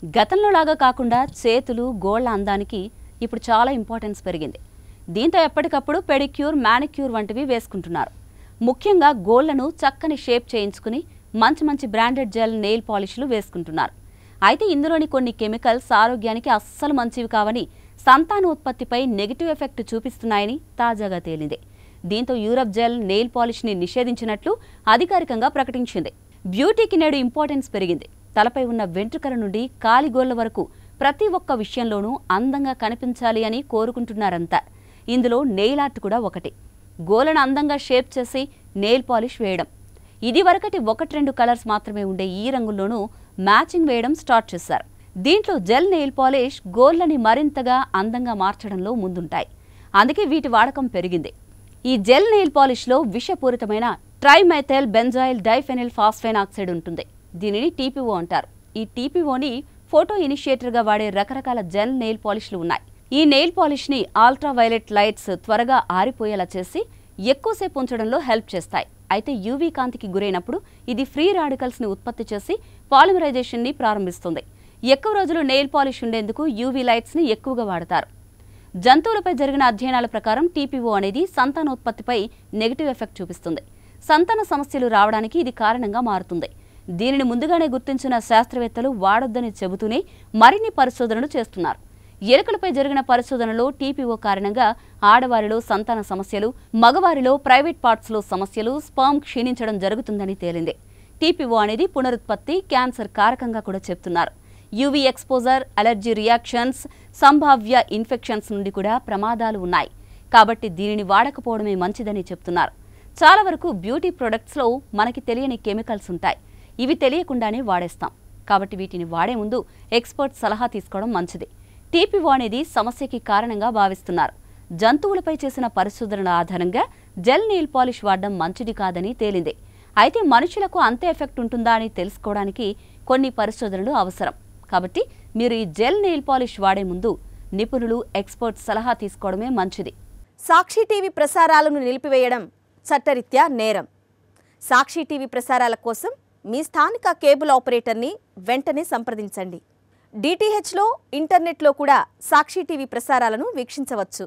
గతంలో లాగా కాకుండా చేతులు గోళ్ల అందానికి ఇప్పుడు చాలా ఇంపార్టెన్స్ పెరిగింది. దీంతో ఎప్పటికప్పుడు పెడిక్యూర్, మానిక్యూర్ వంటివి వేసుకుంటున్నారు. ముఖ్యంగా గోళ్లను చక్కని షేప్ చేయించుకుని మంచి మంచి బ్రాండెడ్ జెల్ నెయిల్ పాలిష్లు వేసుకుంటున్నారు. అయితే ఇందులోని కొన్ని కెమికల్స్ ఆరోగ్యానికి అస్సలు మంచివి కావని, సంతానోత్పత్తిపై నెగిటివ్ ఎఫెక్ట్ చూపిస్తున్నాయని తాజాగా తేలింది. దీంతో యూరప్ జెల్ నెయిల్ పాలిష్ని నిషేధించినట్లు అధికారికంగా ప్రకటించింది. బ్యూటీకి నేడు ఇంపార్టెన్స్ పెరిగింది. తలపై ఉన్న వెంట్రుకల నుండి కాలిగోళ్ల వరకు ప్రతి ఒక్క విషయంలోనూ అందంగా కనిపించాలి అని కోరుకుంటున్నారంతా. ఇందులో నెయిల్ ఆర్ట్ కూడా ఒకటి. గోళ్లను అందంగా షేప్ చేసి నెయిల్ పాలిష్ వేయడం. ఇది వరకటి 1-2 కలర్స్ మాత్రమే ఉండే ఈ రంగుల్లోనూ మ్యాచింగ్ వేయడం స్టార్ట్ చేశారు. దీంట్లో జెల్ నెయిల్ పాలిష్ గోళ్లని మరింతగా అందంగా మార్చడంలో ముందుంటాయి. అందుకే వీటి వాడకం పెరిగింది. ఈ జెల్ నెయిల్ పాలిష్లో విషపూరితమైన ట్రైమెథైల్ బెంజాయిల్ డైఫెనిల్ ఫాస్ఫేన్ ఆక్సైడ్ ఉంటుంది. దీనిని టీపీఓ అంటారు. ఈ టీపీఓని ఫోటో ఇనిషియేటర్గా వాడే రకరకాల జెల్ నెయిల్ పాలిష్లు ఉన్నాయి. ఈ నెయిల్ పాలిష్ని అల్ట్రావైలెట్ లైట్స్ త్వరగా ఆరిపోయేలా చేసి ఎక్కువసేపు ఉంచడంలో హెల్ప్ చేస్తాయి. అయితే యూవీ కాంతికి గురైనప్పుడు ఇది ఫ్రీ రాడికల్స్ని ఉత్పత్తి చేసి పాలిమరైజేషన్ని ప్రారంభిస్తుంది. ఎక్కువ రోజులు నెయిల్ పాలిష్ ఉండేందుకు యూవీ లైట్స్ని ఎక్కువగా వాడతారు. జంతువులపై జరిగిన అధ్యయనాల ప్రకారం టీపీఓ అనేది సంతానోత్పత్తిపై నెగిటివ్ ఎఫెక్ట్ చూపిస్తుంది. సంతాన సమస్యలు రావడానికి ఇది కారణంగా మారుతుంది. దీనిని ముందుగానే గుర్తించిన శాస్త్రవేత్తలు వాడొద్దని చెబుతూనే మరిన్ని పరిశోధనలు చేస్తున్నారు. ఎలుకలపై జరిగిన పరిశోధనలో టీపీఓ కారణంగా ఆడవారిలో సంతాన సమస్యలు, మగవారిలో ప్రైవేట్ పార్ట్స్లో సమస్యలు, స్పర్మ్ క్షీణించడం జరుగుతుందని తేలింది. టీపీఓ అనేది పునరుత్పత్తి, క్యాన్సర్ కారకంగా కూడా చెప్తున్నారు. యూవీ ఎక్స్పోజర్, అలర్జీ రియాక్షన్స్, సంభావ్య ఇన్ఫెక్షన్స్ నుండి కూడా ప్రమాదాలు ఉన్నాయి. కాబట్టి దీనిని వాడకపోవడమే మంచిదని చెప్తున్నారు. చాలా వరకు బ్యూటీ ప్రొడక్ట్స్లో మనకి తెలియని కెమికల్స్ ఉంటాయి. ఇవి తెలియకుండానే వాడేస్తాం. కాబట్టి వీటిని వాడే ముందు ఎక్స్పర్ట్ సలహా తీసుకోవడం మంచిది. టీపీఓ అనేది సమస్యకి కారణంగా భావిస్తున్నారు. జంతువులపై చేసిన పరిశోధనల ఆధారంగా జెల్ నెయిల్ పాలిష్ వాడడం మంచిది కాదని తేలింది. అయితే మనుషులకు అంతే ఎఫెక్ట్ ఉంటుందా అని తెలుసుకోవడానికి కొన్ని పరిశోధనలు అవసరం. కాబట్టి మీరు ఈ జెల్ నెయిల్ పాలిష్ వాడే ముందు నిపుణులు, ఎక్స్పర్ట్ సలహా తీసుకోవడమే మంచిది. సాక్షి టీవీ ప్రసారాలను నిలిపివేయడం చట్టరీత్యా నేరం. సాక్షి టీవీ ప్రసారాల కోసం మీ స్థానిక కేబుల్ ఆపరేటర్ని వెంటనే సంప్రదించండి. డిటిహెచ్లో, ఇంటర్నెట్లో కూడా సాక్షి టీవీ ప్రసారాలను వీక్షించవచ్చు.